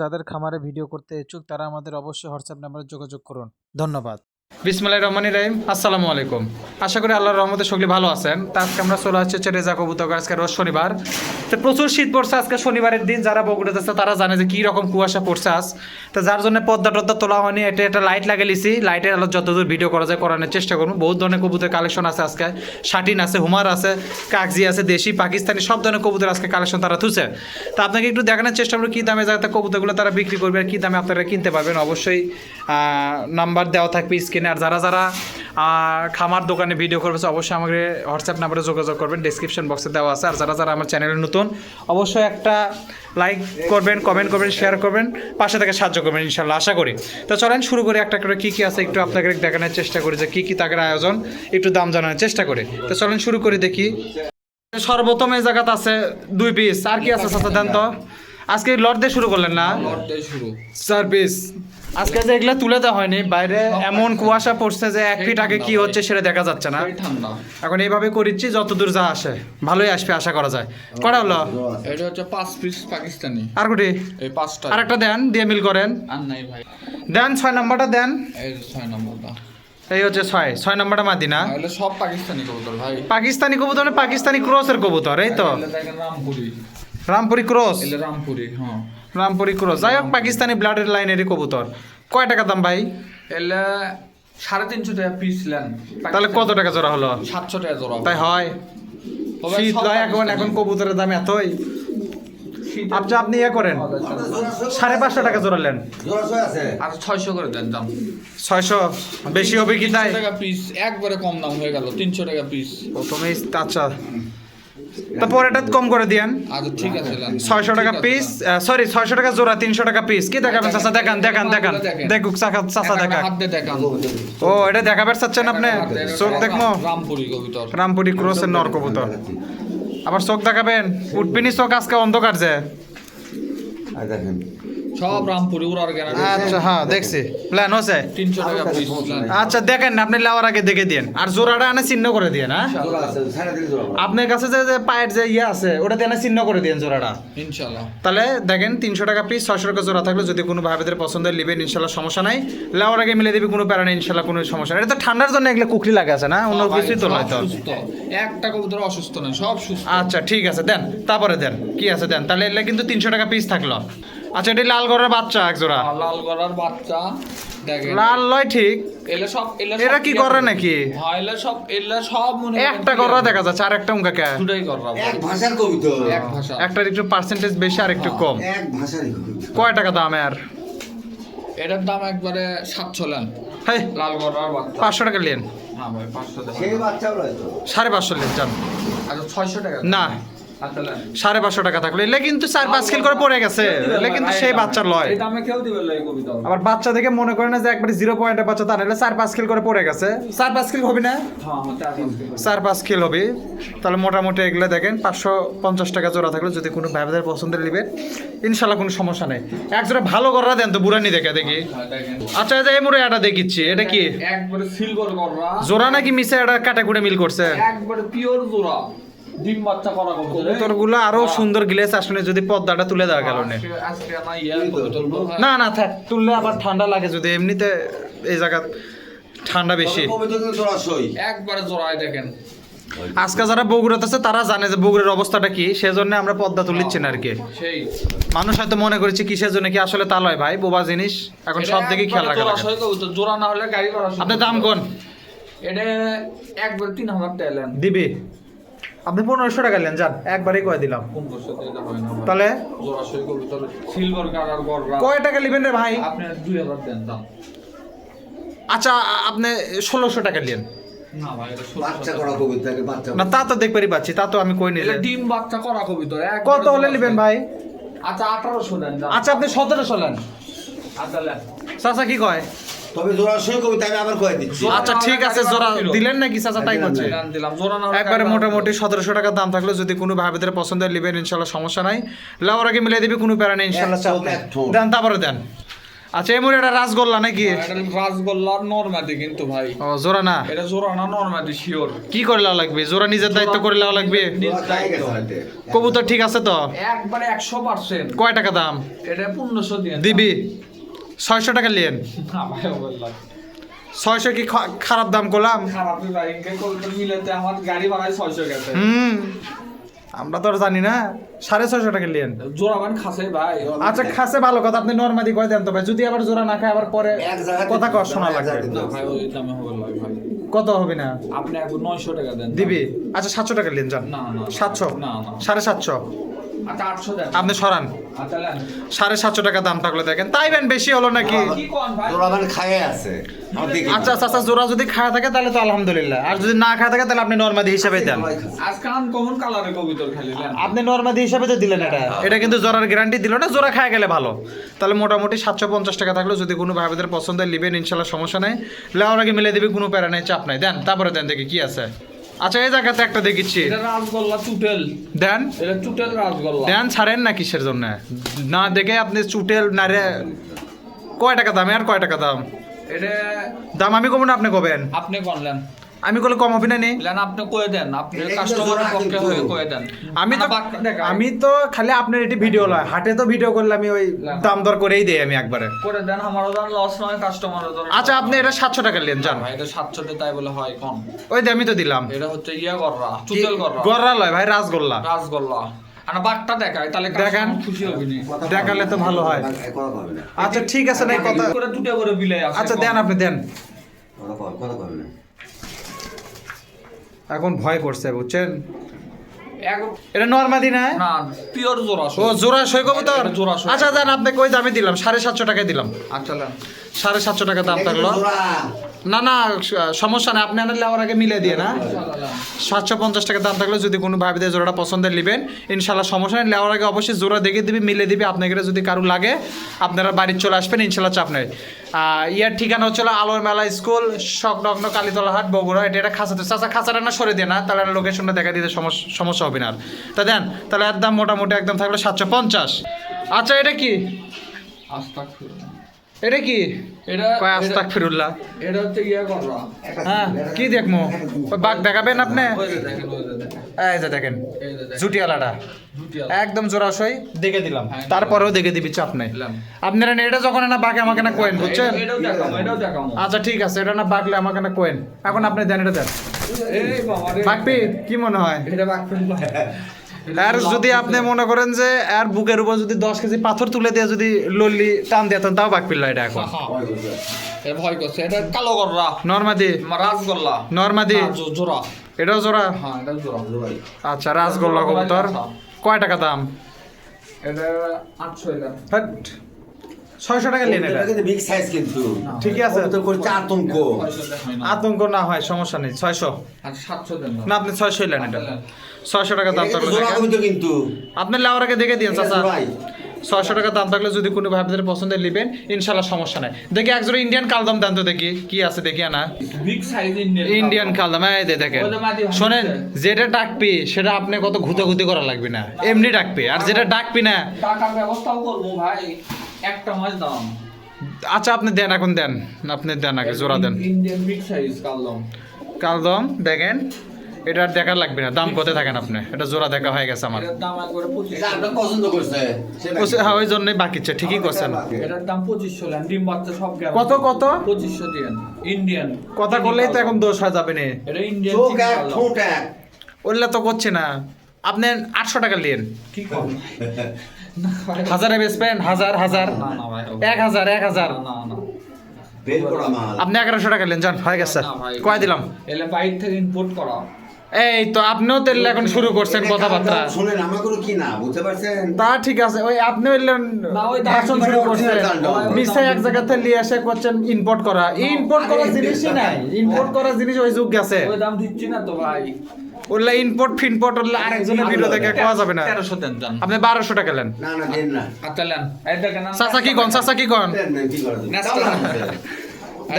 যাদের খামারে ভিডিও করতে ইচ্ছুক তারা আমাদের অবশ্যই হোয়াটসঅ্যাপ নাম্বারে যোগাযোগ করুন। ধন্যবাদ। বিসমিল্লাহির রহমানির রহিম। আসসালামু আলাইকুম। আশা করি আল্লাহর রহমতে সকলে ভালো আছেন। তা আজকে আমরা চলে আসছি রেজা কবুতর। আজকে রোজ শনিবার, তো প্রচুর শীত পড়ছে আজকে শনিবারের দিন। যারা বগুড়াতে আছে তারা জানে যে কী রকম কুয়াশা পড়ছে আজ। তো যার জন্য পদ্মা টদ্দা তোলা হয়নি, এটা লাইট লাগিয়ে লিছি। লাইটের আলো যতদূর ভিডিও করা যায় করানোর চেষ্টা করবো। বহুত ধরনের কবুতর কালেকশন আছে আজকে। শাটিন আছে, হুমার আছে, কাকজি আছে, দেশি পাকিস্তানি সব ধরনের কবুতর আজকে কালেকশন তারা থুছে। তো আপনাকে একটু দেখানোর চেষ্টা করবো কী দামে যাতে কবুতরগুলো তারা বিক্রি করবে আর কী দামে আপনারা কিনতে পারবেন। অবশ্যই নাম্বার দেওয়া থাকবে স্ক্রিনে। আর যারা খামার দোকানে ভিডিও করবে অবশ্যই আমাকে হোয়াটসঅ্যাপ নাম্বারে যোগাযোগ করবেন, ডিসক্রিপশন বক্সে দেওয়া আছে। আর যারা আমার চ্যানেলে নতুন অবশ্যই একটা লাইক করবেন, কমেন্ট করবেন, শেয়ার করবেন, পাশে থেকে সাহায্য করবেন ইনশাল্লাহ আশা করি। তো চলেন শুরু করে একটা করে কী কী আছে একটু আপনাকে দেখানোর চেষ্টা করি, যে কী কী তাদের আয়োজন একটু দাম জানানোর চেষ্টা করি। তো চলেন শুরু করে দেখি। সর্বপ্রথম এই জায়গাতে আছে 2 পিস। আর কি আছে চাচা দেন তো? আজকে লট দিয়ে শুরু করলেন না? 4 পিস। আজকে যে এগুলা তুলে দেওয়া হয়নি, বাইরে এমন কুয়াশা পড়ছে যে 1 ফিট আগে কি হচ্ছে সেটা দেখা যাচ্ছে না। এখন এইভাবে করিচ্ছি, যতদূর যা আসে ভালোই আসবে আশা করা যায়। কটা হলো? এটা হচ্ছে 5 পিস পাকিস্তানি। আর কোটি? এই 5টা। আরেকটা দেন, দিয়ে মিল করেন। আর নাই ভাই। দেন 6 নাম্বারটা দেন। এই 6 নম্বরটা। এই হচ্ছে 6 নাম্বারটা মাদিনা। এগুলো সব পাকিস্তানি কবুতর ভাই। পাকিস্তানি কবুতর মানে পাকিস্তানি ক্রসের কবুতর, এই তো? এগুলো দেখেন রামপুরি। রামপুরি ক্রস। এগুলো রামপুরি, হ্যাঁ। রামপুরি ক্রস, যাই হোক পাকিস্তানি ব্লাডের লাইনেরই কবুতর। কয় টাকা দাম ভাই? এগুলো 350 টাকা পিস নেন। তাহলে কত টাকা জোড়া হলো? 700 টাকা জোড়া। তাই হয়? তবে শীত সব নয় এখন, পাকিস্তানি। এখন কবুতরের দাম এতই। আপনি ইয়ে করেন, 550 টাকা জোড়া নেন। আর 600 করে দেন দাম। 600 বেশি হবে কি তাই? 300 টাকা পিস, একবারে কম দাম হয়ে গেল। 300 টাকা পিস। প্রথমে আচ্ছা, তারপর এটা কম করে দিয়েন। আচ্ছা ঠিক আছে নেন। 600 টাকা পিস, সরি 600 টাকা জোড়া, 300 টাকা পিস। কি দেখাবেন চাচা? দেখান দেখুক চাচা দেখা। হাত দিয়ে দেখান। ও এটা দেখাবার চাচ্ছেন আপনি? চোখ দেখবো? রামপুরি কবুতর। রামপুরি ক্রসের নর কবুতর। আবার চোখ দেখাবেন? উঠপিনি চোখ আজকে অন্ধকার যে। সব রামপুরি উড়ার গ্যারান্টি। আচ্ছা হ্যাঁ দেখছি, প্ল্যান হচ্ছে। 300 টাকা পিস। আচ্ছা দেখেন না, আপনি লেওয়ার আগে দেখে দিন। আর জোড়াটা আনে চিহ্ন করে দিন। হ্যাঁ আপনার কাছে যে পায়ের যে ইয়ে আছে ওটা দিয়ে চিহ্ন করে দিন জোড়াটা ইনশাআল্লাহ। তাহলে দেখেন 300 টাকা পিস, 600 টাকা জোড়া থাকলে যদি কোনো ভাইদের পছন্দের নেবেন ইনশাল্লাহ সমস্যা নাই। লেওয়ার আগে মিলে দিবি, কোনো প্যারা নেই ইনশাল্লাহ, কোনো সমস্যা নেই। এটা তো ঠান্ডার জন্য এগুলো কুকরি লাগে আছে না, অন্য কিছুই তো নয় তো। সুস্থ, একটা কবুতর অসুস্থ না, সব সুস্থ। আচ্ছা ঠিক আছে দেন, তারপরে দেন কি আছে দেন। তাহলে এগুলো কিন্তু 300 টাকা পিস থাকলো। আচ্ছা এটি লাল গড়ের বাচ্চা এক জোড়া। লাল গলার বাচ্চা দেখেন। লাল লয় ঠিক। এরা কি করে নাকি? হ্যাঁ এলা সব মনে একটা গড়া দেখা যাচ্ছে, আর একটা উঙ্কা দুটাই কররা। এক ভাষার কবিতা, এক ভাষা। একটার একটু পার্সেন্টেজ বেশি আর একটু কম। এক ভাষারই কবিতা। কয় টাকা দাম আর? এটার দাম একবারে 700 লেন। হ্যাঁ লাল গলার বাচ্চা। 500 টাকা নেন। না ভাই 500 দেন। সেই বাচ্চাও রয় তো। 550 নেন যান। আচ্ছা 600 টাকা। না আচ্ছা লেন। 550 টাকা থাকলে এলে কিন্তু 4-5 কিল করে পড়ে গেছে। এলে কিন্তু সেই বাচ্চা লয়। এই দামে কেউ দিবে এই কবিতা। আবার বাচ্চা দেখে মনে করে না যে একবারে 0 পয়েন্টের বাচ্চা, তা নাহলে 4-5 কিল করে পড়ে গেছে। 4-5 কিল হবে না? হ্যাঁ 4-5 4-5 কিল হবে। তাহলে মোটামুটি এগুলো দেখেন 550 টাকা জোড়া থাকলে যদি কোনো ভাইদের পছন্দের নেবেন ইনশাল্লাহ কোনো সমস্যা নেই। এক জোড়া ভালো গড়া দেন তো, বুড়ানি দেখে দেখি। দেখেন। আচ্ছা এই যে এই মুড়ে এটা দেখিচ্ছি, এটা কি একবারে সিলভার কররা। জোড়া নাকি মিশে এটা কাটা কুটে মিল করছে? একবারে পিওর জোড়া। ডিম বাচ্চা করা কবুতর। কবুতরগুলো আরো সুন্দর গ্লেস আসলে যদি পর্দাটা তুলে দেওয়া গেল না। আজকে না ইয়া কবুতর ভাই। না না থাক, তুললে আবার ঠান্ডা লাগে যদি, এমনিতে এই জায়গা ঠান্ডা বেশি। কবিতা কিন্তু তোরা সই। একবারে জোড়ায় দেখেন। আজকে যারা বগুড়াতে আছে তারা জানে যে বগুড়ার অবস্থাটা কি, সেজন্য আমরা পর্দা তুলিচ্ছি না আর কি। সেই মানুষ হয়তো মনে করেছে কিসের জন্য কি, আসলে তা লয় ভাই, বোবা জিনিস। এখন সব দিকে খেয়াল রাখা লাগে। জোড়া না হলে গাড়ি করা। আপনার দাম কোন? এটা একবার 3000 টাকা লেন। দিবি আপনি 1500 টাকা নেন যান, একবারই কয়ে দিলাম। 1500 টাকা হয় না ভাই। তাহলে জোড়া সই কবুতর সিলভার কালার গড়রা। কয় টাকা নেবেন রে ভাই? আপনি 2000 দেন দাম। আচ্ছা আপনি 1600 টাকা নেন। না ভাই এটা বাচ্চা 1600 করা কবিতাকে বাচ্চা। না তা তো দেখবারই পাচ্ছি, তা তো আমি কই নিলে। এটা ডিম বাচ্চা করা কবুতর। কত হলে নেবেন ভাই? আচ্ছা 1800 দেন দাম। আচ্ছা আপনি 1700 নেন। আচ্ছা লেন। চাচা কি কয়? তবে জোড়া সই কবিতা আমি আবার কয়ে দিচ্ছি। আচ্ছা ঠিক আছে, জোড়া দিলেন নাকি চাচা? তাই করছে দিলাম জোড়া না হলে একবারে গাড়ি মোটামুটি 1700 টাকার দাম থাকলে যদি কোনো ভাইদের পছন্দের নেবেন ইনশাল্লাহ সমস্যা নাই। লাউর আগে মিলে দিবি, কোনো প্যারা নেই ইনশাল্লাহ। চাপ নেই। দেন তারপরে দেন। আচ্ছা এই মুড়ি এটা রাসগোল্লা নাকি? এটা রাসগোল্লার নরমাদি কিন্তু ভাই, ও জোড়া না, এটা জোড়া না, নরমাদি শিওর। কি করে লেওয়া লাগবে? জোড়া নিজের দায়িত্ব করে লেওয়া লাগবে। জোড়া খাই গেছে হাতে। কবুতর ঠিক আছে তো? একবারে 100%। কয় টাকা দাম এটা 1500 দিয়ে দিবি? 600 টাকা লিয়েন। না ভাই বললাম 600 কি খারাপ দাম করলাম? খারাপ ভাই, ইনকে কবুতর মিলাতে আমার গাড়ি ভাড়ায় 600 গেছে। আমরা তো আর জানি না। 650 টাকা লিয়েন। জোড়া বান খাসে ভাই। আচ্ছা খাসে ভালো কথা, আপনি নরমাদি কয় দেন তো ভাই, যদি আবার জোড়া না খায় আবার পরে এক জায়গাতে কথা কর শোনা এক লাগবে। জায়গাতে না ভাই ওই দামে হবে না ভাই, কত হবে না? আপনি এখন 900 টাকা দেন দিবি? আচ্ছা 700 টাকা লিয়েন যান। না না 700? না না 750? আচ্ছা 800 দেন আপনি সরান। আচ্ছা নেন। 750 টাকা দাম থাকলে দেখেন, তাই বেন বেশি হলো নাকি? কি কোন ভাই? জোড়া মানে খাইয়ে আছে। আমার দেখি আচ্ছা আচ্ছা জোড়া যদি খায় থাকে তাহলে তো আলহামদুলিল্লাহ, আর যদি না খায় থাকে তাহলে আপনি নরমাদি হিসাবে দেন। আজকে আনকমন কালারে কবুতর খালি নেন। আপনি নরমাদি হিসাবে তো দিলেন এটা, এটা কিন্তু জোড়ার গ্যারান্টি দিল না, জোড়া খায় গেলে ভালো। তাহলে মোটামুটি 750 টাকা থাকলো, যদি কোনো ভাইদের পছন্দ হয় নেবেন ইনশাল্লাহ, সমস্যা নেই। লেওয়ার আগে মিলে দিবি, কোনো প্যারা নেই, চাপ নাই। দেন তারপরে দেন দেখি কি আছে। আচ্ছা এই জায়গাতে একটা দেখিচ্ছি, এটা রাসগোল্লা চুটেল, দেন এটা চুটেল রাসগোল্লা। দেন ছাড়েন না কিসের জন্য? না দেখে আপনি চুটেল না রে। কয় টাকা দাম আর কয় টাকা দাম? এটা দাম আমি কমু না আপনি কবেন? আপনি কোনলেন আমি করলে কম হবে না নি? লেন, আপনি কয়ে দেন, আপনি এটা কিন্তু কাস্টমারের জোড়া পক্ষে কিন্তু। হয়ে কয়ে দেন। আমি তো খালি আপনার এটি ভিডিও লয়, হাটে তো ভিডিও করলে আমি ওই দাম দর করেই দেই আমি একবারে। করে দেন, আমারও দাম লস নয়, কাস্টমারও দাম। আচ্ছা আপনি এটা 700 টাকা নেন যান। ভাই এটা 700 তে তাই বলে হয় কম? ওই যে আমি তো দিলাম। এটা হচ্ছে ইয়া গররা, চুটেল গররা, গররা লয় ভাই, রাসগোল্লা। রাসগোল্লা। আর বাঘটা দেখায় তাহলে দেখান। কাস্টমার খুশি হবে নি। দেখালে তো ভালো হয়। কথা কবে না। আচ্ছা ঠিক আছে নাই কথা। করে দুটো করে বিলাই আছে। আচ্ছা দেন আপনি দেন। কথা কবে না। এখন ভয় করছে বুঝছেন। এক- এটা নরমাদি না? না পিওর জোড়া। ও জোড়া সই কবুতর। এটা জোড়া সই। আচ্ছা দেন আপনি কই দামে দিলাম? 750 টাকায় দিলাম। আচ্ছা লেন। 750 টাকা দাম এটা থাকলো। কিন্তু জোড়া। না না সমস্যা নেই, আপনি আনলে আমার আগে মিলে দিয়ে না। আচ্ছা, লেন। 750 টাকা দাম থাকলে যদি কোনো ভাবিদের জোড়াটা পছন্দের নেবেন ইনশাল্লাহ, সমস্যা নেই। লেওয়ার আগে অবশ্যই জোড়া দেখে দিবি, মিলে দিবি। আপনাকে যদি কারো লাগে আপনারা বাড়ির চলে আসবেন ইনশাল্লাহ, চাপ নেই। ইয়ার ঠিকানা হচ্ছিল আলোর মেলা স্কুল, সংলগ্ন কালীতলা হাট, বগুড়া। এটা খাঁচাতে চাচা খাঁচাটা না সরে দিয়ে না, তাহলে লোকেশনটা দেখা দিতে সমস্যা হবে না আর। তা দেন তাহলে এর দাম মোটামুটি একদম থাকলো 750। আচ্ছা এটা কি? আস্তাগফিরুল্লাহ। এটা কি? এটা কয় আস্তাগফিরুল্লাহ। এটা হচ্ছে ইয়া গররা। হ্যাঁ কি দেখবো? ওই বাঘ দেখাবেন আপনি? ওই যে দেখেন, ওই যে দেখেন, এই যে দেখেন এই যে দেখেন। জুটিয়ালাটা দুটিয়া। একদম জোড়াশই দেখে দিলাম, হ্যাঁ, তারপরেও দেখে দিবি, চাপ নাই। দিলাম। আপনারা এটা যখন না বাঘে আমাকে না কোয়েন বুঝছেন। এটাও দেখামো, এটাও দেখামো। আচ্ছা ঠিক আছে, এটা না বাঘলে আমাকে না কোয়েন। এখন আপনি দেন, এটা দেন। এই বাবা রে। বাঘপি কি মনে হয়? এটা বাঘপি ভাই। আর যদি আপনি মনে করেন যে আর বুকের উপর যদি 10 কেজি পাথর তুলে দিয়ে যদি লল্লি টান দিতেন তাও বাঘপিল এটা এখন। এটা ভয় করছে। এটা কালো গররা, নরমাদি রাসগোল্লা। নরমাদি না, জোড়া। এটাও জোড়া। হ্যাঁ এটা জোড়া। আচ্ছা রাসগোল্লা কবুতর কয় টাকা দাম? এটা 800 এলাম। হাট, 600 টাকা নেন এটা। এটা কিন্তু বিগ সাইজ কিন্তু। ঠিকই আছে, তো করে আতঙ্ক। 600 দেখাই না। আতঙ্ক না হয় সমস্যা নেই। 600 আর 700 দেন না, আপনি 600 নেন এটা। 600 টাকা দাম এটা থাকলে কিন্তু জোড়া দেখেন। কবিতা কিন্তু। আপনি লেওয়ার আগে দেখে দিন চাচা। ভাই 600 টাকা দাম থাকলে যদি কোনো ভাইদের পছন্দের নেবেন ইনশাল্লাহ, সমস্যা নাই। দেখি একজোড়া ইন্ডিয়ান কালদম দেন তো দেখি কি আছে, দেখি না বিগ সাইজ ইন্ডিয়ান কালদম। এই যে দেখেন, ওদের মাটি ভাঙছে। শোনেন যেটা ডাকপি সেটা আপনি কত ঘুতাঘুতি করা লাগবে না, এমনি ডাকপি। আর যেটা ডাকপি না, টাকার ব্যবস্থাও করবো ভাই, একটা মাছ দাম। আচ্ছা আপনি দেন, এখন দেন, আপনি দেন আগে জোড়া দেন। ইন্ডিয়ান বিগ সাইজ কালদম। কালদম দেখেন, এটা আর দেখার লাগবে না, দাম কত থাকেন আপনি, এটা জোড়া দেখা হয়ে গেছে আমার। এটার দাম একবারে এটা 2500। আপনার পছন্দ করছে। হ্যাঁ ওই জন্যই বাকিচ্ছে, ঠিকই করছেন। এটার দাম 2500 লেন, ডিম বাচ্চা সব গ্যারান্টি। কত কত 2500 দিয়েন। ইন্ডিয়ান কথা করলেই তো এখন দোষ হয়ে যাবে না। এটা ইন্ডিয়ান চোখ চিনি এক কালদম। ঠোঁট এক। ওইগুলা তো করছে না। আপনি 800 টাকা নিন, কি কম? না ভাই। হাজারে বেচবেন, হাজার হাজার, না না ভাই। 1000 1000। না না। বের করা মাল। আপনি 1100 টাকা নেন, যান হয়ে গেছে। না ভাই। কয় দিলাম? এলে বাইরে থেকে ইম্পোর্ট করা। এই তো আপনিও তেল এখন শুরু করছেন কথাবার্তা। শুনেন আমার কোনো কি না বুঝতে পারছেন। তা ঠিক আছে, ওই আপনি হইলেন না, ওই ভাষণ শুরু করছেন, original মিশাই এক জায়গা থেকে নিয়ে এসে করছেন ইম্পোর্ট করা। ইম্পোর্ট করা জিনিসই নাই, ইম্পোর্ট করা জিনিস ওই যুগ গেছে। ওই দাম দিচ্ছি না তো ভাই। ওগুলা ইম্পোর্ট ফিনপোর্ট ওগুলা আরেকজনের ভিডিও দেখে কোয়া যাবে না। 1300 দেন দেন। আপনি 1200 টাকা নেন। না না দেন না। আচ্ছা লেন। এই দেখেন না। চাচা কি কোন, চাচা কি কোন? দেন না কি করা যাবে? নেক্সট তাও না আছে।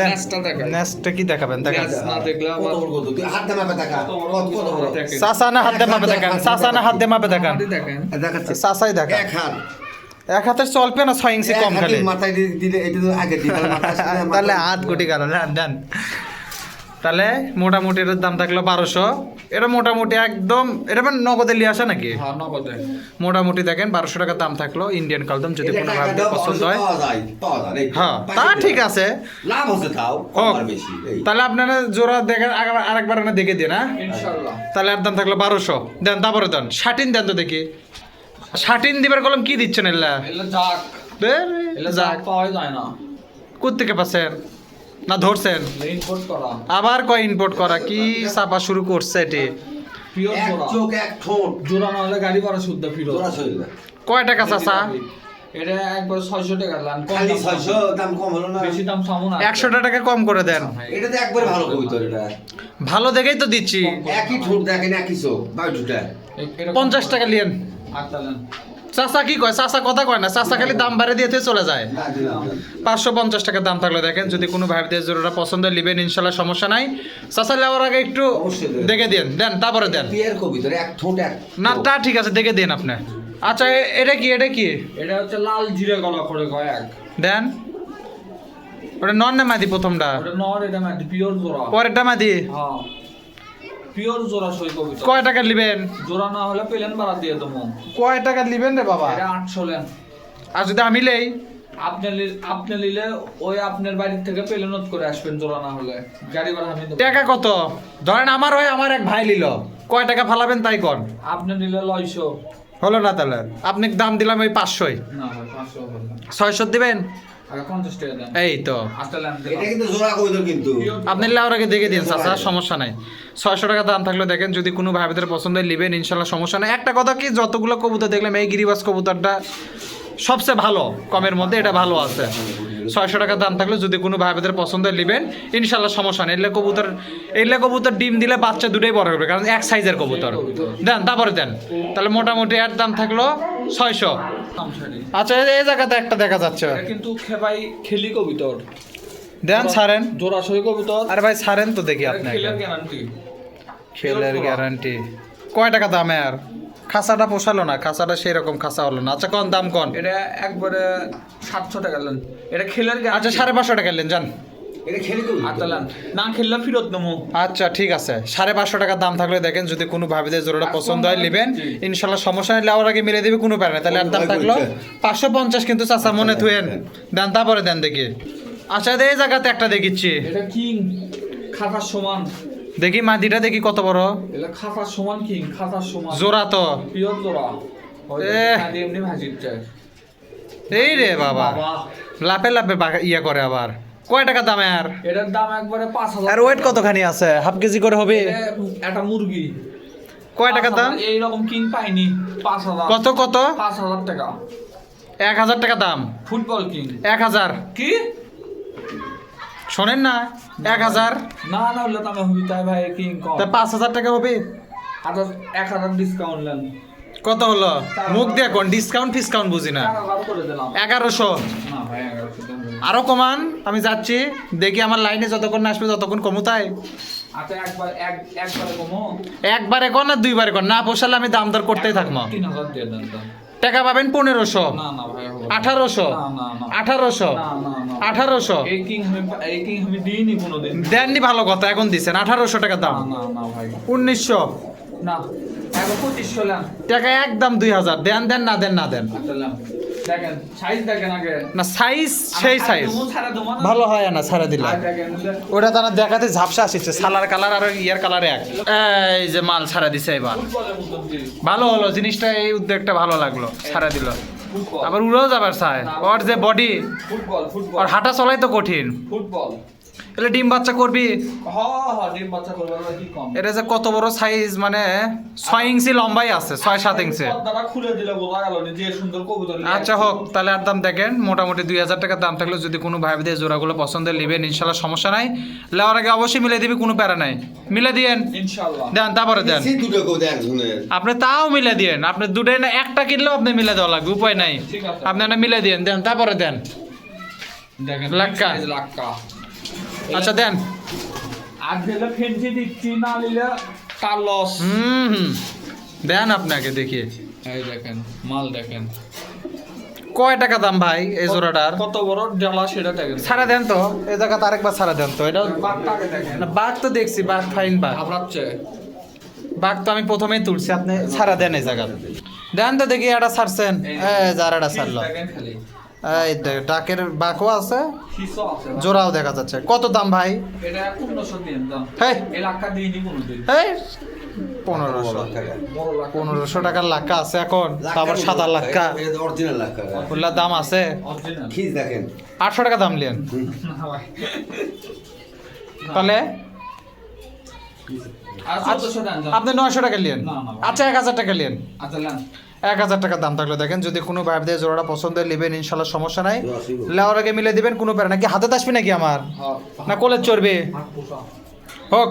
নেক্সটটা দেখেন। নেক্সটটা কি দেখাবেন দেখেন? নেক্সট না দেখলে কত আবার বড় কত? তুই হাত দে মাপে দেখা। কত বড়? দেখেন। চাচা না হাত দিয়ে মাপে দেখান, চাচা না হাত দিয়ে মাপে দেখান। হাতে দেখেন। দেখাচ্ছে। চাচাই দেখান। এক হাত। এক হাতের চলবে না 6 ইঞ্চি কম খালি মাথায় দিলে এটা তো আগে দিতে তাহলে হাত কোটি গেল দেন তাহলে মোটামুটি এটার দাম থাকলো 1200 এটা মোটামুটি একদম এটা মানে নগদে লিয়ে আসা নাকি হ্যাঁ নগদে মোটামুটি দেখেন 1200 টাকা দাম থাকলো ইন্ডিয়ান কালদম যদি কোনো ভাবে পছন্দ হয় হ্যাঁ তা ঠিক আছে লাভ হচ্ছে তাও কম আর বেশি এই তাহলে আপনারা জোড়া দেখেন আরেকবার না দেখে দিন হ্যাঁ ইনশাআল্লাহ তাহলে আর দাম থাকলো 1200 দেন তারপরে দেন 13 দেন তো দেখি 13 দিবার কলম কি দিচ্ছেন এল্লা এলা যাক এলা যাক পাওয়া যায় না কোত্থেকে পাচ্ছেন না ধরছেন ইম্পোর্ট করা আবার কয় ইম্পোর্ট করা কি চাপা শুরু করছে এটি পিওর এক জোড়া চোখ এক ঠোঁট জোড়া না হলে গাড়ি ভাড়া শুদ্ধ ফিরো জোড়া শরীর কয় টাকা চাচা এটা একবার 600 টাকা লান কম খালি দাম 600 দাম কম হলো না বেশি দাম সামনে 100 টাকা কম করে দেন এটা তো একবারে ভালো কবিতর এটা ভালো দেখেই তো দিচ্ছি একই ঠোঁট দেখেন একই চোখ বাড়িটা 50 টাকা লিয়েন আটটালেন চাচা কি কয় চাচা কথা কয় না চাচা খালি দাম বাড়ে দিয়ে চলে যায় 550 টাকা দাম থাকলে দেখেন যদি কোনো ভাইদের জোড়াটা পছন্দ নেবেন ইনশাল্লাহ সমস্যা নাই চাচা নেওয়ার আগে একটু অবশ্যই দেবেন। দেখে দেন দেন তারপরে দেন পিয়ার কবিতর এক ঠোঁট এক না তা ঠিক আছে দেখে দেন আপনি আচ্ছা এটা কি এটা হচ্ছে লাল জিরে গলা করে কয় এক দেন ওটা নন না মাদি প্রথমটা ওটা নর এটা মানে পিওর জোড়া পরেরটা মাদি হ্যাঁ পিওর জোড়া সই কবিতা কয় টাকা নেবেন জোড়া না হলে পেলেন বাড়া দিয়ে দেবো কয় টাকা নেবেন রে বাবা এটা 800 লেন আর যদি আমি লেই আপনি নিলে ওই আপনার বাড়ি থেকে পেলেনত করে আসবেন জোড়া না হলে গাড়ি ভাড়া আমি দেবো টাকা কত ধরেন আমার হয় আমার এক ভাই নিল কয় টাকা ফালাবেন তাই কর আপনি নিলে 900 হলো না তাহলে আপনি দাম দিলাম ওই 500 না ভাই 500 হবে না 600 দিবেন আগে 50 টাকা দেন এই তো আটটা লেন এটা কিন্তু জোড়া কবিতর কিন্তু আপনি লেওয়ার আগে দেখে দিন চাচা সমস্যা নাই 600 টাকা দাম থাকলে দেখেন যদি কোনো ভাইদের পছন্দ হয় নেবেন ইনশাল্লাহ সমস্যা নাই একটা কথা কি যতগুলো কবুতর দেখলাম এই গিরিবাস কবুতরটা সবচেয়ে ভালো কমের মধ্যে এটা ভালো আছে 600 টাকা দাম থাকলে যদি কোনো ভাইদের পছন্দ হয় নেবেন ইনশাল্লাহ সমস্যা নেই এলে কবুতর ডিম দিলে বাচ্চা দুটোই বড় হবে কারণ এক সাইজের কবুতর দেন তারপরে দেন তাহলে মোটামুটি এর দাম থাকলো 600 দাম ছাড়ি আচ্ছা এই জায়গাতে একটা দেখা যাচ্ছে এটা কিন্তু খেপাই খেলি কবিতর দেন ছাড়েন জোড়া সই কবিতর আরে ভাই ছাড়েন তো দেখি আপনি খেলার গ্যারান্টি খেলের গ্যারান্টি কয় টাকা দাম আর খাসাটা পোষালো না খাসাটা সেই রকম খাসা হলো না আচ্ছা কোন দাম কোন এটা একবারে 700 টাকা লেন এটা খেলার আচ্ছা 550 টাকা নেন যান এটা খেলি কবিতর আটটা লেন না খেললে ফেরত নেবো আচ্ছা ঠিক আছে 550 টাকা দাম থাকলে দেখেন যদি কোনো ভাবিদের জোড়াটা পছন্দ হয় নেবেন ইনশাল্লাহ সমস্যা নেই লেওয়ার আগে মিলে দিবে কোনো প্যারা তাহলে আর দাম থাকলো 550 কিন্তু চাচা মনে থুয়েন দেন তারপরে দেন দেখি আচ্ছা এই জায়গাতে একটা দেখিচ্ছি এটা কিং খাতার সমান দেখি মাদিটা দেখি কত বড় এটা খাতার সমান কিং খাতার সমান জোড়া তো পিওর জোড়া এহ। এমনি ভাজি চাই এই রে বাবা বাবা লাপে লাপে ইয়ে করে আবার কয় টাকা দামে আর এটার দাম একবারে 5000 আর ওয়েট কতখানি আছে হাফ কেজি করে হবে একটা মুরগি কয় টাকা দাম এইরকম কিং পাইনি 5000 কত কত 5000 টাকা 1000 টাকা দাম ফুটবল কিং 1000 কি শোনেন না 1000 না না হলে তো আমি হবি তাই ভাই কিং কম তা 5000 টাকা হবে 1000 ডিসকাউন্ট নেন কত হলো মুখ দিয়ে কোন ডিসকাউন্ট ফিসকাউন্ট বুঝি না 1100 করে দিলাম 1100 না ভাই 1100 দেন আরো কমান আমি যাচ্ছি দেখি আমার লাইনে যতক্ষণ না আসবে ততক্ষণ কমুতায় আচ্ছা একবারে কমো একবারে কোন না দুইবারে কোন না পোষালে আমি দাম দর করতেই থাকবো 3000 দিয়ে দেন তো টাকা পাবেন 1500 না না ভাই হবে 1800 না না না 1800 না না না 1800 এই কিং আমি দিইনি কোনোদিন দেননি ভালো কথা এখন দিছেন 1800 টাকা না দাম না না ভাই 1900 না একবার 2500 লাম টাকা একদম 2000 দেন দেন না দেন না দেন আচ্ছা লাম দেখেন সাইজ দেখেন আগে না সাইজ সেই সাইজ ছাড়া দেবো না ভালো হয় না ছাড়া দিলা আর দেখেন ওটা তারা দেখাতে ঝাপসা আসছে সালার কালার আর ইয়ার কালার এক এই যে মাল ছাড়া দিছে এবার ফুটবলের মতন দিই ভালো হলো জিনিসটা এই উদ্যোগটা ভালো লাগলো ছাড়া দিল ফুটবল আবার উড়েও যাবার চায় ওর যে বডি ফুটবল ওর হাঁটা চলাই তো কঠিন ফুটবল এলে ডিম বাচ্চা করবি ডিম বাচ্চা করবার কি কম এটা যে কত বড় সাইজ মানে 6 ইঞ্চি লম্বাই আছে 6-7 ইঞ্চি পর্দাটা খুলে দিলে বোঝা গেল না যে সুন্দর কবুতর নিয়ে আচ্ছা হোক তাহলে আর দাম দেখেন মোটামুটি 2000 টাকা দাম থাকলে যদি কোনো ভাই দিয়ে জোড়াগুলো পছন্দের নেবেন ইনশাল্লাহ সমস্যা নাই লেওয়ার আগে অবশ্যই মিলে দিবি কোনো প্যারা নাই মিলে দিয়েন ইনশাআল্লাহ দেন তারপরে দেন সেই দুটো কবিতা একজনের আপনি তাও মিলে দিয়েন আপনি দুটাই না একটা কিনলেও আপনি মিলে দেওয়া লাগবে উপায় নাই ঠিক আছে। আপনি একটা মিলে দিয়েন দেন তারপরে দেন দেখেন লাক্কা। লাক্কা আচ্ছা দেন আর দিলে ফেন্সি দিচ্ছি না নিলে তার লস হুম দেন আপনাকে দেখি এই দেখেন মাল দেখেন কয় টাকা দাম ভাই এই জোড়াটার? কত বড় ডালা সেটা দেখেন। ছাড়া দেন তো, এই জায়গাতে আরেকবার ছাড়া দেন তো। এটা বাঘটা আগে দেখেন। না, বাঘ তো দেখছি, বাঘ ফাইন বাঘ। ঘাবড়াচ্ছে। বাঘ তো আমি প্রথমেই তুলছি, আপনি ছাড়া দেন এই জায়গা। দেন তো দেখি এটা ছাড়ছেন, এই যারাটা ছাড়লো। দেখেন খালি। এই ডাকের বাঘও আছে, শিশু আছে। জোড়াও দেখা যাচ্ছে। কত দাম ভাই? এটা 1500 দিন দাম। হেই এই লাখটা দিইনি কোনোদিন। এই 1500 বড় লাখ। 1500 টাকার লাক্কা আছে এখন, তারপর সাদা লাক্কা অরিজিনাল লাখ টাকা। ওগুলা দাম আছে। অরিজিনাল। খিস দেখেন 800 টাকা দাম লিয়েন না ভাই। তাহলে। আর 1400 দেন যান। আপনি 900 টাকা লিয়েন। না, না। আচ্ছা 1000 টাকা লিয়েন। আচ্ছা নেন। 1000 টাকা দাম থাকলে দেখেন, যদি কোনো ভাইদের জোড়াটা পছন্দ হয় নেবেন, ইনশাল্লাহ সমস্যা নাই। লেওয়ার আগে মিলে দিবেন, কোনো প্যারা নাকি হাতে আসবে নাকি আমার, হ্যাঁ। না কোলে চড়বে হাত পোষা। হোক।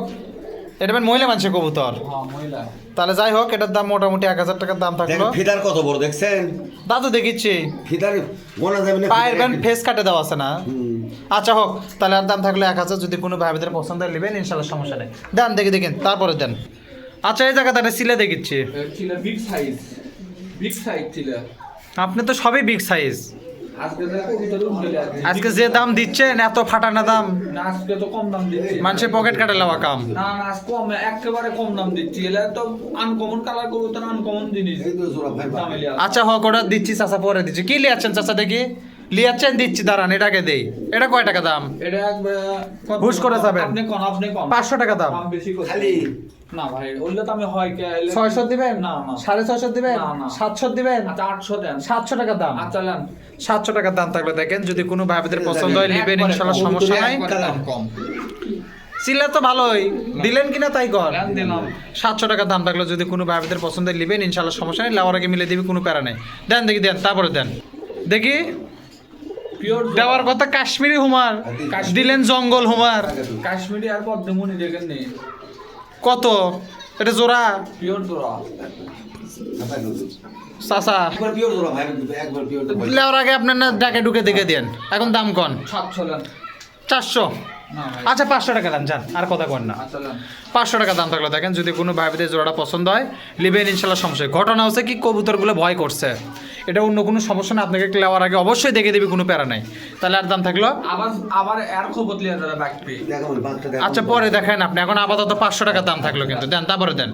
এটা মহিলা মানুষের কবুতর, হ্যাঁ মহিলা। তাহলে যাই হোক, এটার দাম মোটামুটি 1000 টাকার দাম থাকলো। দেখেন ফিদার কত বড় দেখছেন? দাদু দেখিচ্ছি ফিদার গোনা যাবে না। পায়ের ব্যান্ড ফেস কাটে দেওয়া আছে না। হুম। আচ্ছা হোক, তাহলে আর দাম থাকলো 1000। যদি কোনো ভাইদের পছন্দ হয় নেবেন, ইনশাল্লাহ সমস্যা নেই। দেন দেখি দেখেন, তারপরে দেন। আচ্ছা এই জায়গাতে একটা সিলে দেখিচ্ছি, ছিল বিগ সাইজ। বিগ সাইজ ছিল। আপনি তো সবই বিগ সাইজ। আজকে যে কবুতর উঠলে আজকে যে দাম দিচ্ছেন এত ফাটানা দাম, না আজকে তো কম দাম দিচ্ছি। মানুষের পকেট কাটে লওয়া কাম। না না আজ কম, একেবারে কম দাম দিচ্ছি। এলা তো আনকমন কালার কবুতর, আনকমন জিনিস। এই তো জোড়া ভাই দামে লিয়া। আচ্ছা হোক, ওটা দিচ্ছি চাচা, পরে দিচ্ছি। কি লিয়াচ্ছেন চাচা দেখি? লিয়াচ্ছেন, দিচ্ছি, দাঁড়ান এটাকে দেই। এটা কয় টাকা দাম? এটা একবার হুশ করে যাবেন। আপনি কোন 500 টাকা দাম। দাম বেশি করে। খালি না ভাই ওইটা তো আমি হয় কে 600 দিবেন? না না 650 দিবেন? না, না। 700 দিবেন? আচ্ছা 800 দেন। 700 টাকা দাম। আচ্ছা নেন। 700 টাকার দাম থাকলে দেখেন, যদি কোনো ভাইদের পছন্দ হয় নেবেন, ইনশাল্লাহ সমস্যা নাই। একবারে দাম কম। সিলে তো ভালোই দিলেন কিনা তাই কর। নেন দিলাম। 700 টাকার দাম থাকলে যদি কোনো ভাইদের পছন্দ হয় নেবেন, ইনশাল্লাহ সমস্যা নেই। লেওয়ার আগে মিলে দিবি, কোনো প্যারা নেই। দেন দেখি, দেন তারপরে দেন দেখি। পিওর দেওয়ার কথা কাশ্মীরি হুমার, দিলেন জঙ্গল হুমার। কাশ্মীরি আর পদ্মমণি দেখেন নি। কত এটা জোড়া? পিওর জোড়া। চাচা একবার পিওর জোড়া ভাই, একবার পিওর জোড়া। লেওয়ার আগে আপনার না ডাকে ঢুকে দেখে দেন। এখন দাম কন 700 দেন। 400। না ভাই। আচ্ছা 500 টাকা দেন, যান আর কথা কন না। আচ্ছা দেন। 500 টাকা দাম থাকলে দেখেন, যদি কোনো ভাইদের জোড়াটা পছন্দ হয় নেবেন, ইনশাল্লাহ সমস্যা নেই। ঘটনা হচ্ছে কি, কবুতরগুলো ভয় করছে, এটা অন্য কোনো সমস্যা না। আপনাকে লেওয়ার আগে অবশ্যই দেখে দিবি, কোনো প্যারা নাই। তাহলে আর দাম থাকলো। আবার আবার এর খবর লিয়া যারা বাকি। দেখো বাচ্চা দেখো। আচ্ছা পরে দেখেন আপনি, এখন আপাতত 500 টাকা দাম থাকলো কিন্তু। দেন তারপরে দেন।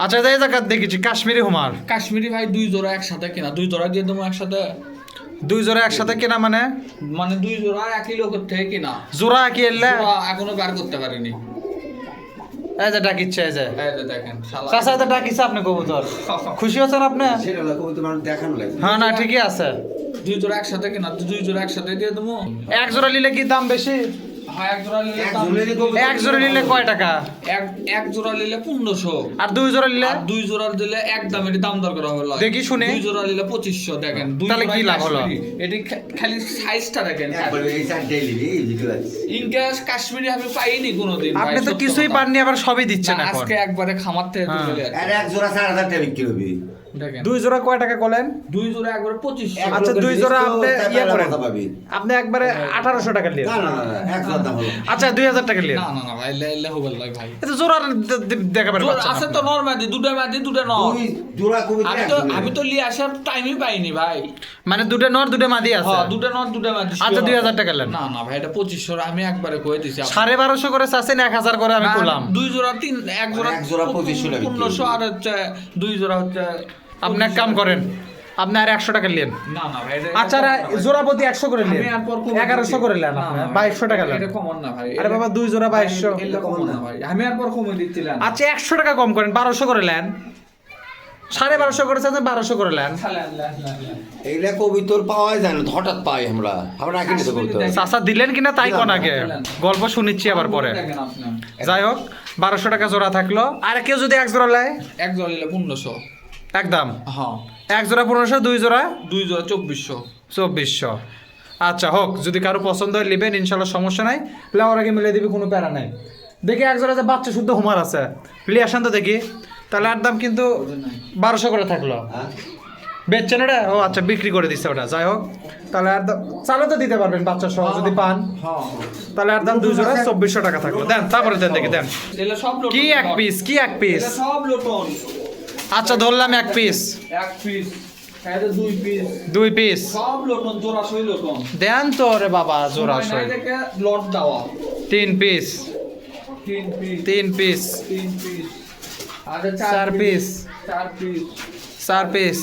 আচ্ছা এই জায়গা দেখেছি কাশ্মীরি হুমার, কাশ্মীরি ভাই 2 জোড়া একসাথে কিনা, 2 জোড়া দিয়ে দেবো একসাথে। 2 জোড়া একসাথে কেনা মানে? মানে 2 জোড়া একই লোকের থেকে কিনা। জোড়া কি এলে? জোড়া এখনো বার করতে পারিনি। এই যে ডাকিচ্ছে, এই যে এই যে দেখেন শালা। চাচা এটা ডাকিছে আপনি কবুতর, খুশি হচ্ছেন আপনি? সেটা লোক তো মানুষ দেখানো লাগে। হ্যাঁ না ঠিকই আছে। 2 জোড়া একসাথে কিনা, 2 জোড়া একসাথে দিয়ে দেবো। এক জোড়া নিলে কি দাম বেশি? হ্যাঁ এক জোড়া নিলে এক দাম জোড়া নিলে কবুতর- এক জোড়া নিলে কয় টাকা? এক জোড়া নিলে 1500। আর 2 জোড়া নিলে? আর 2 জোড়া দিলে একদম এটি দাম দর করা হলো। দেখি শুনি। 2 জোড়া নিলে 2500 দেখেন। 2 তাহলে কি লাভ হলো? হ্যাঁ, এটি খালি সাইজটা দেখেন। একবার এই সাইড ডেইলি এই ভিডিও আছে। ইনকেস কাশ্মীরি আমি পাইনি কোনোদিন ভাই, আপনি তো সত্য কিছুই কথা। পাননি, আবার সবই দিচ্ছেন না, এখন। আজকে একবারে খামার থেকে হ্যাঁ। তুলে আর এক জোড়া 4000 টাকা বিক্রি হবে। দেখেন 2 জোড়া কয় টাকা করলেন? 2 জোড়া একবারে 2500। আচ্ছা, লোকের 2 জোড়া জিনিস তো আপনি তাই ইয়ে পারলে করেন। কথা পাবি। আপনি একবারে 1800 টাকা নিলেন। না না না না, এক জোড়া দাম হলো। আচ্ছা 2000 টাকা নিলেন। না না না ভাই লে হবল ভাই ভাই। এটা জোড়া দেখাবেন জোর আছে তো নরমাদি, দুটো মাদি দুটো নর। দুই জোড়া কবুতর আমি তো লিয়ে আসার টাইমই পাইনি ভাই। মানে দুটো নর দুটো মাদি আছে। হ্যাঁ দুটো নর দুটো মাদি। আচ্ছা 2000 টাকা নেন। না না ভাই এটা 2500 আমি একবারে কয়ে দিছি। 1250 করে চাচ্ছেন, 1000 করে আমি করলাম। 2 জোড়া এক জোড়া এক জোড়া 2500 টাকা বিক্রি 1500 আর হচ্ছে 2 জোড়া হচ্ছে। আপনি এক কাম করেন, আপনি আর 100 টাকা নেন। না না ভাই আচ্ছা জোড়া প্রতি 100 করে নেন, আমি আর পর কমে 1100 করে নেন, না, আপনি না, 2200 টাকা নেন। এটা কমন না ভাই। আরে বাবা 2 জোড়া 2200। এটা কমন না ভাই, আমি আর পর কমে দিচ্ছিলাম। আচ্ছা 100 টাকা কম করেন, 1200 করে নেন। 1250 করে চাচ্ছেন, 1200 করে নেন। এইগুলা কবুতর পাওয়া যায় না, হঠাৎ পাই আমরা রাখি নিতে বলতে হয়। চাচা দিলেন কিনা তাই কোন আগে, গল্প শুনিচ্ছি আবার পরে। দেখেন আপনি যাই হোক 1200 টাকা জোড়া থাকলো। আর কেউ যদি এক জোড়া নেয় এক জোড়া নিলে 1500। একদম হ্যাঁ এক জোড়া 1500, 2 জোড়া 2 জোড়া 2400। 2400। আচ্ছা হোক, যদি কারো পছন্দ হয় নেবেন, ইনশাল্লাহ সমস্যা নাই। লেওয়ার আগে মিলে দিবি, কোনো প্যারা নাই। দেখি এক জোড়া যে বাচ্চা শুদ্ধ হুমার আছে, লিয়ে আসেন তো দেখি। তাহলে আর দাম কিন্তু 1200 করে থাকলো। হ্যাঁ বেচছেন ওটা? ও আচ্ছা বিক্রি করে দিচ্ছে ওটা। যাই হোক তাহলে আর চালও তো দিতে পারবেন বাচ্চা সহ যদি পান। হ্যাঁ তাহলে আর দাম 2 জোড়া 2400 টাকা থাকলো। দেন তারপরে দেন দেখি, দেন এগুলো সব লোটন। কি এক পিস, কি এক পিস? এগুলো সব লোটন। আচ্ছা ধরলাম এক পিস। এক পিস এটা 2 পিস 2 পিস সব লটন জোড়া সই লটন দেন তো রে বাবা জোড়া সময় সই নাই দেখে লট দেওয়া 3 পিস 3 পিস 3 পিস 3 পিস আর 4 পিস 4 পিস 4 পিস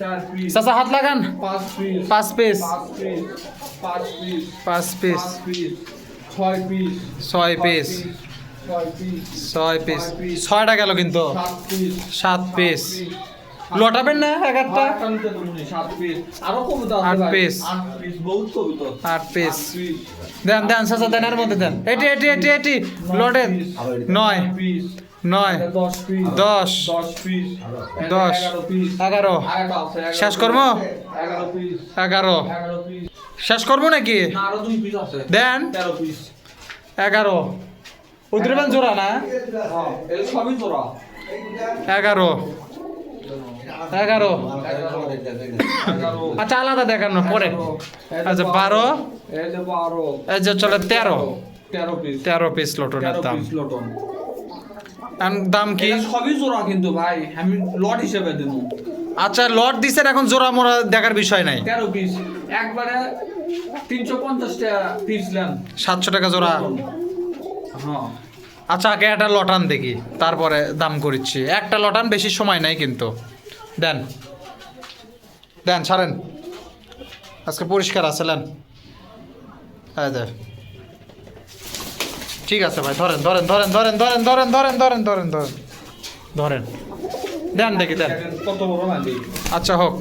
4 পিস চাচা হাত লাগান 5 piece 5 piece 5 piece 5 piece 5 piece 6 piece 6 piece 6 piece 6 piece 6টা গেল কিন্তু 7 পিস 7 পিস লটাবেন না এক একটা 7 পিস আরো কবিতা আছে 8 ভাই পিস 8 পিস বহুত কবিতা 8 পিস দেন দেন চাচা দেন এর মধ্যে দেন এটি loaded 9 piece 9 10 piece 10 10 piece 10 11 piece 11 শেষ করবো 11 পিস 11 11 পিস শেষ করবো নাকি না আরো 2 পিস আছে দেন 13 পিস 11 উদ্রিবান জোড়া না হ্যাঁ এই সবই জোড়া 11 11 আচ্ছা আলাদা দেখানো পরে আচ্ছা 12 এই যে 12 এই যে চলে 13 13 পিস 13 পিস লটনের 13 দাম পিস লটন আর দাম কি এটা সবই জোড়া কিন্তু ভাই আমি লট হিসেবে দেবো আচ্ছা লট দিছেন এখন জোড়া মোড়া দেখার বিষয় নাই 13 পিস একবারে 350 টাকা পিস নেন 700 টাকা জোড়া হ্যাঁ আচ্ছা আগে একটা লটান দেখি তারপরে দাম করিচ্ছি একটা লটান বেশি সময় নাই কিন্তু দেন দেন ছাড়েন আজকে পরিষ্কার আছে নেন এই দে ঠিক আছে ভাই ধরেন ধরেন ধরেন ধরেন ধরেন ধরেন ধরেন ধরেন ধরেন ধরেন ধরেন দেন দেখি দেন কত বড় মালি আচ্ছা হোক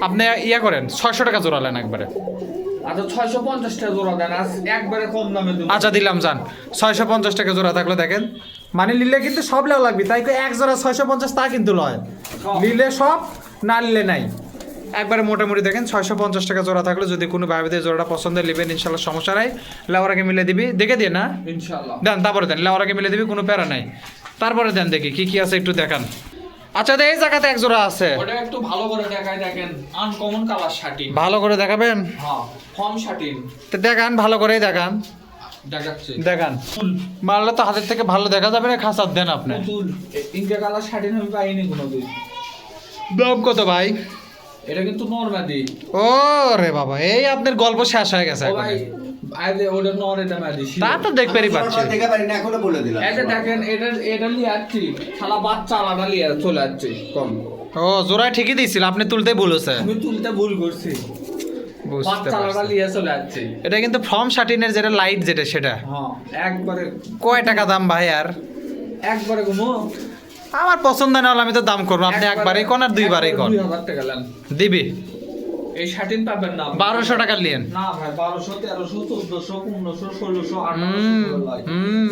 আপনি ইয়া করেন 600 টাকা জোড়া নেন একবারে আচ্ছা 650 টাকা জোড়া দেন আজ একবারে কম দামে দেবো আচ্ছা দিলাম যান 650 টাকা জোড়া থাকলে দেখেন মানে নিলে কিন্তু সব লেওয়া লাগবে তাই কই এক জোড়া 650 তা কিন্তু লয় নিলে সব না নিলে নাই একবারে মোটামুটি দেখেন 650 টাকা জোড়া থাকলে যদি কোনো ভাইদের জোড়াটা পছন্দের নেবেন ইনশাল্লাহ সমস্যা নাই লেওয়ারাকে মিলে দিবি দেখে দিয়ে না ইনশাআল্লাহ দেন তারপরে দেন লেওয়ারাকে মিলে দিবি কোনো প্যারা নাই তারপরে দেন দেখি কি কি আছে একটু দেখান আচ্ছা এই জায়গাতে এক জোড়া আছে ওটা একটু ভালো করে দেখাই দেখেন আনকমন কালার শাটিন ভালো করে দেখাবেন হ্যাঁ ফর্ম শাটিন তো দেখান ভালো করেই দেখান দেখাচ্ছি দেখান মারলে তো হাতের থেকে ভালো দেখা যাবে না খাসার দেন আপনি পুতুল ইন্ডিয়া কালার শাটিন আমি পাইনি কোনোদিন দাম কত ভাই এটা কিন্তু নরমাদি ও রে বাবা এই আপনার গল্প শেষ হয়ে গেছে ও এখন। ভাই আইলে ওটা নর এটা মাদি তা তো দেখতেই পাচ্ছি দেখে পারি না এখনো বলে দিলাম এটা দেখেন এটা লিয়ে আসছি শালা বাচ্চা আলাদা লিয়ে চলে যাচ্ছে কম ও জোড়ায় ঠিকই দিছিল আপনি তুলতে বলেছে আমি তুলতে ভুল করছি বুঝতে বাচ্চা আলাদা পারছি লিয়ে চলে যাচ্ছে এটা কিন্তু ফর্ম শার্টিনের যেটা লাইট যেটা সেটা হ্যাঁ একবারে কয় টাকা দাম ভাই আর একবারে ঘুমো আমার পছন্দ না হলে আমি তো দাম করবো আপনি একবারই কোন আর দুইবারই কোন 2000 টাকা নেন দিবি এই শাটিন পাবেন না 1200 টাকা নিয়েন না ভাই 1200 1300 1400 1500 1600 হুম 1800 হুম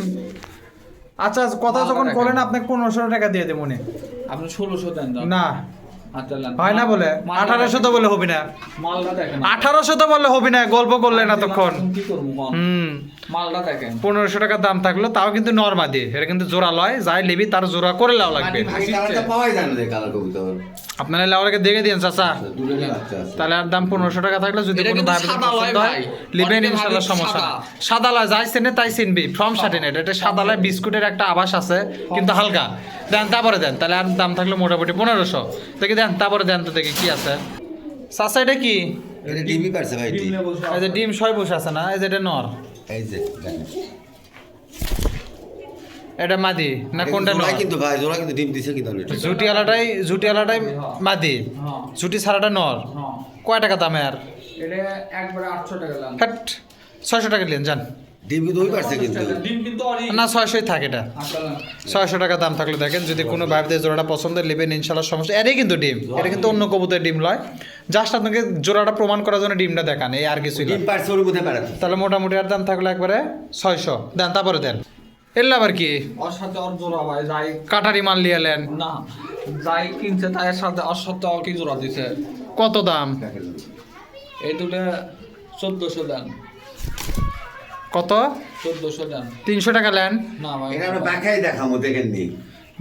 আচ্ছা কথা যখন বলেন আপনাকে 1500 টাকা দিয়ে দেবো মনে আপনি 1600 দেন দাও না আচ্ছা নেন হয় না বলে 1800 তো বলে হবে না মালটা দেখেন 1800 তো বললে হবে না গল্প করলেন এতক্ষণ কি করব কোন হুম মালটা দেখেন 1500 টাকা দাম থাকলো তাও কিন্তু নরমাদি এটা কিন্তু জোড়া লয় যাই লিবি তার জোড়া করে লাও লাগবে মাটি এই কালারটা পাওয়াই যায় না রে কালার কবুতর আপনারা লাউরাকে দেখে দিন চাচা দূরে বাচ্চা আছে তাহলে আর দাম 1500 টাকা থাকলে যদি এটা কোনো কিন্তু ভাই সাদা লয় ভাই। লিবেন অনেকে ইনশাআল্লাহ ভাবে সমস্যা না সাদা। সাদা লয় যাই চেনে তাই চিনবি ফর্ম শার্টিনেট এটা সাদা লয় বিস্কুটের একটা আভাস আছে কিন্তু হালকা দেন তারপরে দেন তাহলে আর দাম থাকলো মোটামুটি 1500 দেখি দেন তারপরে দেন তো দেখি কি আছে চাচা এটা কি এটা ডিবি পারছে ভাই ঠিক এই যে ডিম ছয় বসে আছে না এই যে এটা নর এই যে দেখেন। এটা মাদি না কোনটা জোড়া নর কিন্তু ভাই জোড়া কিন্তু ডিম দিছে কি ধরনের জুটিয়ালাটাই মাদি হ্যাঁ জুটি ছাড়াটা নর হ্যাঁ কয় টাকা দামে আর এটা একবারে 800 টাকা নেন হ্যাট 600 টাকা নিলেন যান ডিম কিন্তু ওই পারছে কিন্তু ডিম কিন্তু অরি না 600ই থাকে এটা আচ্ছা নেন। 600 টাকা দাম থাকলে দেখেন যদি কোনো ভাইদের জোড়াটা পছন্দের নেবেন ইনশাল্লাহ সমস্যা এটাই কিন্তু ডিম এটা কিন্তু অন্য কবুতরের ডিম লয় জাস্ট আপনাকে জোড়াটা প্রমাণ করার জন্য ডিমটা দেখান এই আর কিছুই না ডিম পারছে ওর মধ্যে পারে তাহলে মোটামুটি আর দাম থাকলে একবারে 600 দেন তারপরে দেন এর আবার কি ওর সাথে ওর জোড়া ভাই যাই কাটারি মাল লিয়ালেন না যাই কিনছে তার সাথে ওর সাথে ওর কি জোড়া দিছে কত দাম এই দুটো 1400 দেন কত 1400 দেন 300 টাকা নেন না ভাই এটা আমরা বাঁকাই দেখামো দেখেন নি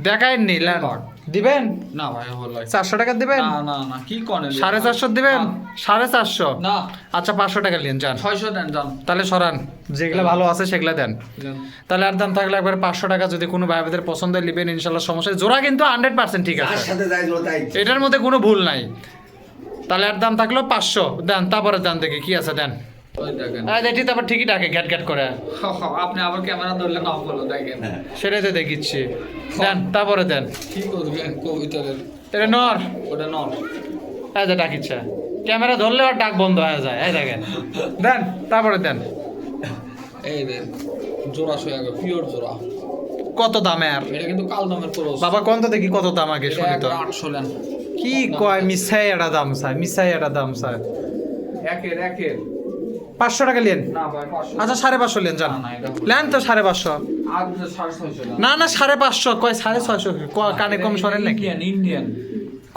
দেখাই নিলেন দিবেন না ভাই হলো 400 টাকা দিবেন না না না কি করেন 450 দিবেন 450 না আচ্ছা 500 টাকা নিন যান 600 দেন যান তাহলে সরান যেগুলো ভালো আছে সেগুলো দেন দেন। তাহলে আর দাম থাকলে একবার 500 টাকা যদি কোনো ভাইদের পছন্দের নেবেন ইনশাল্লাহ সমস্যা নেই। জোড়া কিন্তু 100% ঠিক আছে তার সাথে যাই জোড়া তাই এটার মধ্যে কোনো ভুল নাই তাহলে এর দাম থাকলো 500 দেন তারপরে দেন দেখি কি আছে দেন ওই দেখেন দেখি তারপর ঠিকই ডাকে ঘ্যাট ঘ্যাট করে আপনি আবার ক্যামেরা ধরলেন অফ করলো দেখেন সেটাই তো দেখিচ্ছি দেন তারপরে দেন কি করবেন কবিতরের এটা নর ওটা নট এই যে ডাকিচ্ছে ক্যামেরা ধরলে আর ডাক বন্ধ হয়ে যায় এই দেখেন দেন তারপরে দেন এই দেন জোড়া শোয়া গেল পিওর জোড়া কত দামের এটা কিন্তু কাল দামের ক্রস বাবা কোন তো দেখি কত দাম আগে শুনি তো 800 লেন কি কয় মিসাই এটা দাম চাই মিসাই এটা দাম চাই একের 500 টাকা লেন না ভাই 500 আচ্ছা 550 লেন জান না, এটা লেন তো 550 আর 650 লেন না না 550 কয় 650 কানে কম সরেন নাকি ইন্ডিয়ান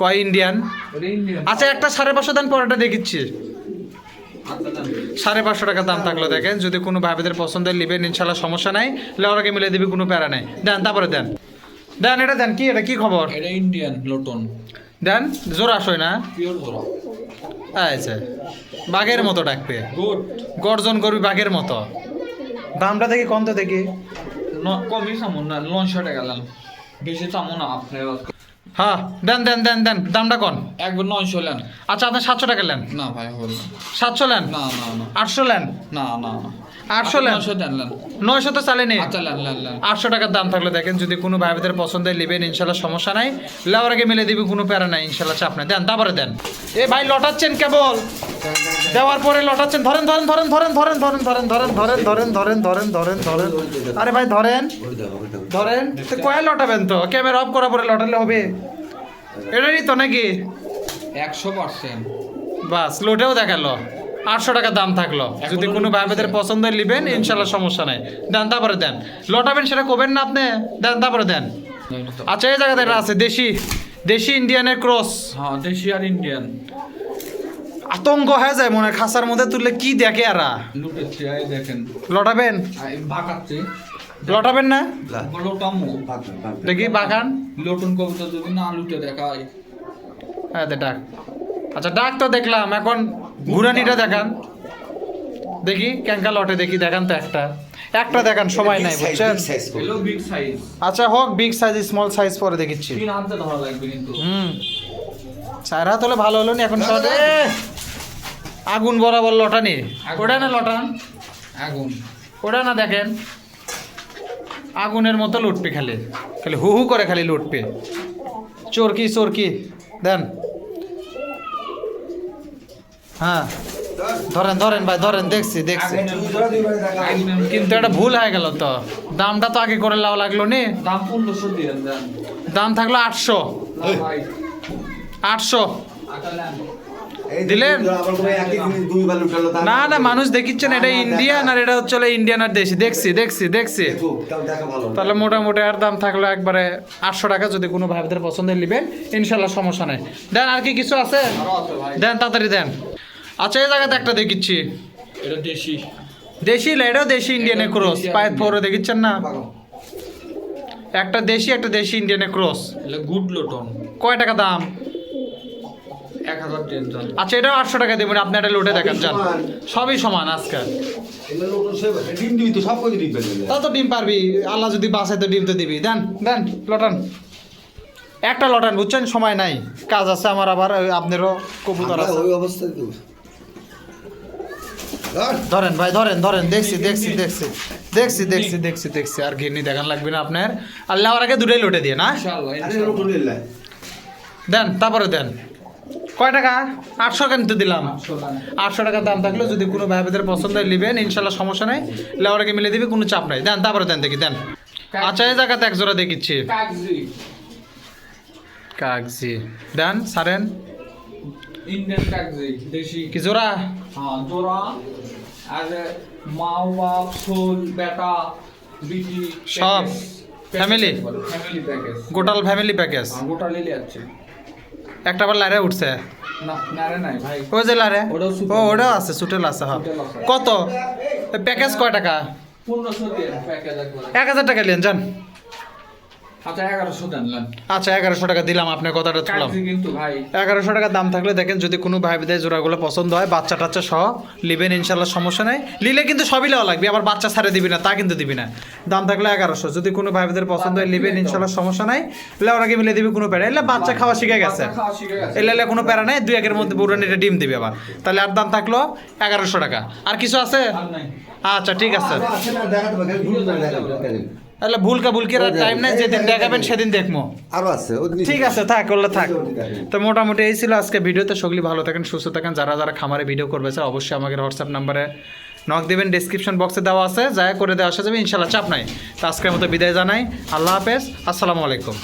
কয় ইন্ডিয়ান ওটা ইন্ডিয়ান আচ্ছা একটা 550 দেন পরেরটা দেখিচ্ছি আচ্ছা দেন 550 টাকা দাম থাকলো দেখেন যদি কোনো ভাইদের পছন্দের নেবেন ইনশাল্লাহ সমস্যা নাই লেওয়ারাকে মিলে দিবি কোনো প্যারা নাই দেন তারপরে দেন দেন এটা দেন কি এটা কি খবর এটা ইন্ডিয়ান লোটন দেন জোর আসই না পিওর জোড়া আচ্ছা বাঘের মতো ডাকবে গুড গর্জন করবি বাঘের মতো দামটা দেখি কম তো দেখি কমই সামন না লঞ্চে গেলাম বেশি চামো না আপনি হ্যাঁ দেন দেন দেন দেন দামটা কোন একবার 900 লেন আচ্ছা আপনি 700 টাকা নেন না ভাই হল 700 নেন না না না 800 নেন না না না 800 লেন 900 দেন লেন 900 তো চালে নেই আচ্ছা লেন লেন লেন 800 টাকার দাম থাকলে দেখেন যদি কোনো ভাইদের পছন্দের নেবেন ইনশাল্লাহ সমস্যা নাই লেওয়ার আগে মিলে দিবি কোনো প্যারা নাই ইনশাল্লাহ চাপ নাই দেন তারপরে দেন এ ভাই লটাচ্ছেন কেবল দেওয়ার পরে লটাচ্ছেন ধরেন ধরেন ধরেন ধরেন ধরেন ধরেন ধরেন ধরেন ধরেন ধরেন ধরেন ধরেন ধরেন ধরেন আরে ভাই ধরেন ধরেন তো কয়ে লটাবেন তো ক্যামেরা অফ করার পরে লটালে হবে এটারই তো নাকি 100% বাস লোটেও দেখালো 800 টাকা দাম থাকলো যদি কোনো ভাইদের পছন্দের নেবেন ইনশাল্লাহ সমস্যা নাই দেন তারপরে দেন লটাবেন সেটা করবেন না আপনি দেন তারপরে দেন আচ্ছা এই জায়গাতে একটা আছে দেশি দেশি ইন্ডিয়ানের ক্রস হ্যাঁ দেশি আর ইন্ডিয়ান আতঙ্ক হয়ে যায় মনে হয় খাসার মধ্যে তুললে কি দেখে আরা লুটেছে এই দেখেন লটাবেন ভাগাচ্ছে লটাবেন না লোটামু দেখি বাগান লোটন কবিতা যদি না লুটে দেখায় হ্যাঁ ডাক আচ্ছা ডাক তো দেখলাম এখন ঘুরানিটা দেখান দেখি ক্যাঙ্কা লটে দেখি দেখান তো একটা একটা দেখান সময় নাই বুঝছেন হলো বিগ সাইজ আচ্ছা হোক বিগ সাইজ স্মল সাইজ পরে দেখিচ্ছি 3 হাতে ধরা লাগবে কিন্তু চার হাত হলে ভালো হলো না এখন সহজে আগুন বরাবর লটানি ওটা না লটান আগুন ওটা না দেখেন আগুনের মতো লুটপে খালি খালি হু হু করে খালি লুটপে চোরকি চোরকি দেন হ্যাঁ ধরেন ধরেন ভাই ধরেন দেখছি দেখছি কিন্তু এটা ভুল হয়ে গেল তো দামটা তো আগে করে লাও লাগলো নি দাম 1500 দিয়ে দেন দাম থাকলো 800 না ভাই 800 আটা লেন দিলেন? না না মানুষ দেখিচ্ছেন এটা ইন্ডিয়ান আর এটা হচ্ছে ইন্ডিয়ান আর দেশি দেখছি দেখছি দেখছি তাহলে মোটামুটি আর দাম থাকলো একবারে 800 টাকা যদি কোনো ভাইদের পছন্দের নেবেন ইনশাল্লাহ সমস্যা নাই দেন আর কি কিছু আছে আরো আছে ভাই দেন তাড়াতাড়ি দেন আচ্ছা এই জায়গাতে একটা দেখিচ্ছি এটা দেশি দেশি এটাও দেশি ইন্ডিয়ানের ক্রস পায়ের পরে দেখিচ্ছেন না একটা দেশি ইন্ডিয়ানের ক্রস এটা গুড লোটন কয় টাকা দাম 1000 দেন আচ্ছা এটাও 800 টাকা দেবেন আপনি একটা লোটে দেখেন যান সবই সমান আজকাল তা তো ডিম পারবি আল্লাহ যদি বাসায় তো ডিম তো দিবি দেন দেন লটান একটা লটান বুঝছেন সময় নাই কাজ আছে আমার আবার আপনারও কবুতর আছে ওই অবস্থায় তো ধরেন ভাই ধরেন ধরেন দেখছি দেখছি দেখছি দেখছি দেখছি দেখছি দেখছি আর ঘিরনি দেখান লাগবে না আপনার আল্লাহ আমার আগে দুটাই লোটে দিয়ে না ইনশাআল্লাহ দেন তারপরে দেন কয় টাকা 800 কেন তো দিলাম 800 টাকা দাম থাকলো যদি কোনো ভাইদের পছন্দের নেবেন ইনশাল্লাহ সমস্যা নাই লেওয়ারাকে মিলে দিবি কোনো চাপ নাই দেন তারপরে দেন দেখি দেন আচ্ছা এই জায়গাতে এক জোড়া দেখিচ্ছি কাগজি কাগজি দেন সারেন ইন্ডিয়ান কাগজি দেশি কি জোড়া হ্যাঁ জোড়া আর মাও বাপ সোল বেটা বিটি সব ফ্যামিলি ফ্যামিলি প্যাকেজ গোটাল ফ্যামিলি প্যাকেজ গোটা লিলে আছে একটা বার লারে উঠছে না নারে নাই ভাই ওই যে লারে ওটাও সুটেল। ও ওটাও আছে সুটেল আছে হ্যাঁ সুটেল আছে। কত প্যাকেজ কয় টাকা 1500 দিয়ে প্যাকেজ একবার 1000 টাকা নেন যান আচ্ছা 1100 দেন। আচ্ছা 1100 টাকা দিলাম, আপনার কথাটা তুললাম। কাটছি কিন্তু ভাই 1100 টাকা দাম থাকলে দেখেন, যদি কোনো ভাই বোনের জোড়াগুলো পছন্দ হয়, বাচ্চা টাচ্চা সহ লিবেন ইনশাল্লাহ, সমস্যা নাই। লিলে কিন্তু সবই লেওয়া লাগবে, আবার বাচ্চা ছাড়ে দিবি না তা কিন্তু দিবি না। দাম থাকলে 1100, যদি কোনো ভাই বোনের পছন্দ হয় লিবেন ইনশাল্লাহ, সমস্যা নাই। লেওয়ার আগে মিলে দিবি, কোনো প্যারা। এলে বাচ্চা খাওয়া শিখে গেছে, বাচ্চা খাওয়া শিখে গেছে। এলে কোনো প্যারা নাই, 2-1 মধ্যে বুড়ানিটা ডিম দিবি আবার। তাহলে আর দাম থাকলো 1100 টাকা। আর কিছু আছে? আর নাই। আচ্ছা ঠিক আছে, আছে না, দেখাতে পারে, ভুল করে দেখাতে। তাহলে ভুলকে টাইম নাই, যেদিন দেখাবেন সেদিন দেখবো। আরো আছে ঠিক আছে, থাক করলে থাক। তো মোটামুটি এই ছিল আজকে ভিডিওতে। সকলেই ভালো থাকেন, সুস্থ থাকেন। যারা যারা খামারে ভিডিও করবে স্যার, অবশ্যই আমাকে হোয়াটসঅ্যাপ নাম্বারে নক দেবেন, ডিসক্রিপশন বক্সে দেওয়া আছে, যা করে দেওয়া আসা যাবে ইনশাল্লাহ, চাপ নাই। তো আজকের মতো বিদায় জানাই, আল্লাহ হাফেজ, আসসালামু আলাইকুম।